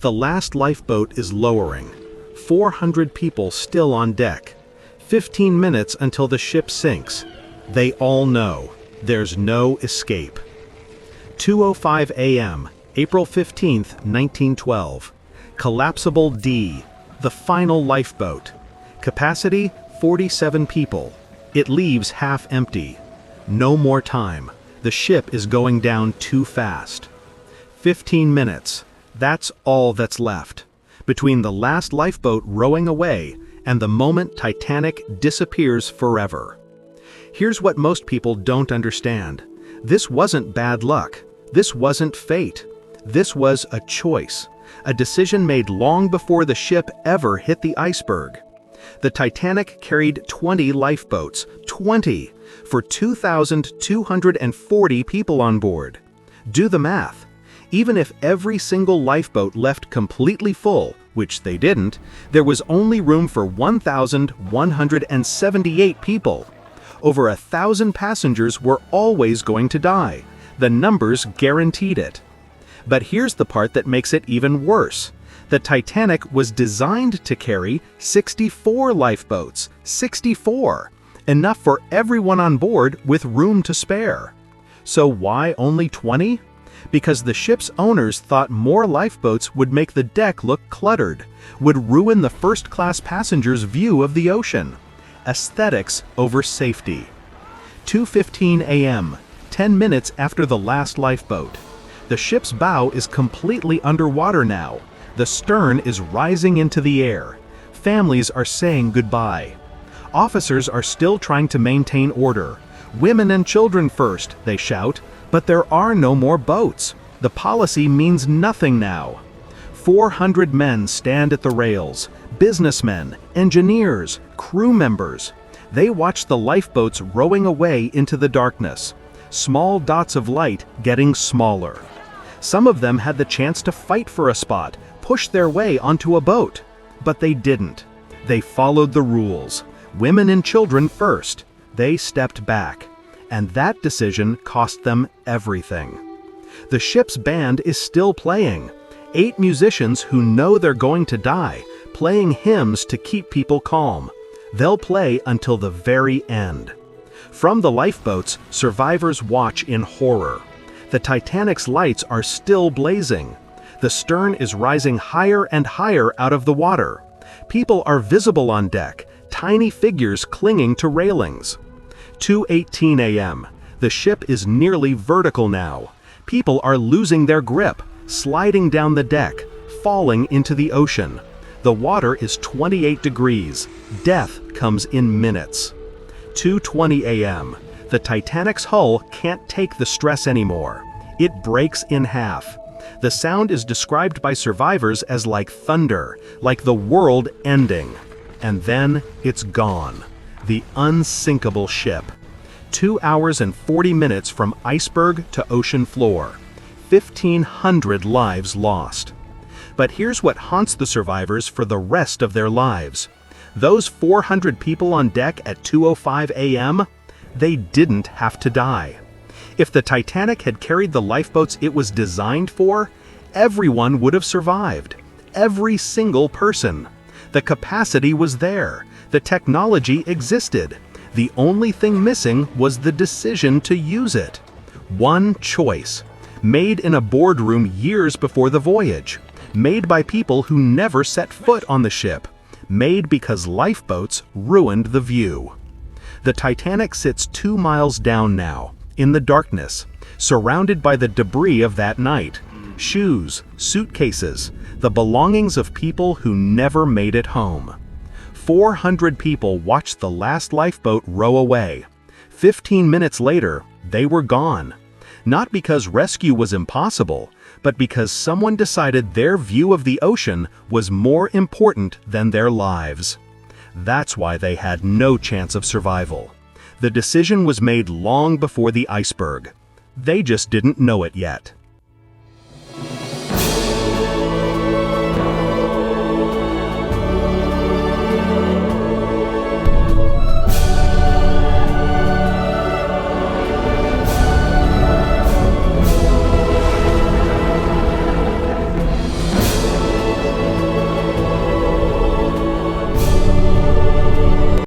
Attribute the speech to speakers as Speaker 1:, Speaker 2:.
Speaker 1: The last lifeboat is lowering. 400 people still on deck. 15 minutes until the ship sinks. They all know there's no escape. 2:05 a.m., April 15, 1912. Collapsible D, the final lifeboat. Capacity 47 people. It leaves half empty. No more time. The ship is going down too fast. 15 minutes. That's all that's left. Between the last lifeboat rowing away and the moment Titanic disappears forever. Here's what most people don't understand. This wasn't bad luck. This wasn't fate. This was a choice. A decision made long before the ship ever hit the iceberg. The Titanic carried 20 lifeboats, 20, for 2,240 people on board. Do the math. Even if every single lifeboat left completely full, which they didn't, there was only room for 1,178 people. Over 1,000 passengers were always going to die. The numbers guaranteed it. But here's the part that makes it even worse. The Titanic was designed to carry 64 lifeboats. 64! Enough for everyone on board with room to spare. So why only 20? Because the ship's owners thought more lifeboats would make the deck look cluttered, would ruin the first-class passengers' view of the ocean. Aesthetics over safety. 2:15 a.m., 10 minutes after the last lifeboat. The ship's bow is completely underwater now. The stern is rising into the air. Families are saying goodbye. Officers are still trying to maintain order. Women and children first, they shout, but there are no more boats. The policy means nothing now. 400 men stand at the rails. Businessmen, engineers, crew members. They watch the lifeboats rowing away into the darkness. Small dots of light getting smaller. Some of them had the chance to fight for a spot, push their way onto a boat. But they didn't. They followed the rules. Women and children first. They stepped back. And that decision cost them everything. The ship's band is still playing. 8 musicians who know they're going to die, playing hymns to keep people calm. They'll play until the very end. From the lifeboats, survivors watch in horror. The Titanic's lights are still blazing. The stern is rising higher and higher out of the water. People are visible on deck, tiny figures clinging to railings. 2:18 a.m. The ship is nearly vertical now. People are losing their grip, sliding down the deck, falling into the ocean. The water is 28 degrees. Death comes in minutes. 2:20 a.m. The Titanic's hull can't take the stress anymore. It breaks in half. The sound is described by survivors as like thunder, like the world ending. And then it's gone. The unsinkable ship. 2 hours and 40 minutes from iceberg to ocean floor. 1,500 lives lost. But here's what haunts the survivors for the rest of their lives. Those 400 people on deck at 2:05 a.m., they didn't have to die. If the Titanic had carried the lifeboats it was designed for, everyone would have survived. Every single person. The capacity was there. The technology existed. The only thing missing was the decision to use it. One choice. Made in a boardroom years before the voyage. Made by people who never set foot on the ship. Made because lifeboats ruined the view. The Titanic sits 2 miles down now, in the darkness, surrounded by the debris of that night. Shoes, suitcases, the belongings of people who never made it home. 400 people watched the last lifeboat row away. 15 minutes later, they were gone. Not because rescue was impossible, but because someone decided their view of the ocean was more important than their lives. That's why they had no chance of survival. The decision was made long before the iceberg. They just didn't know it yet.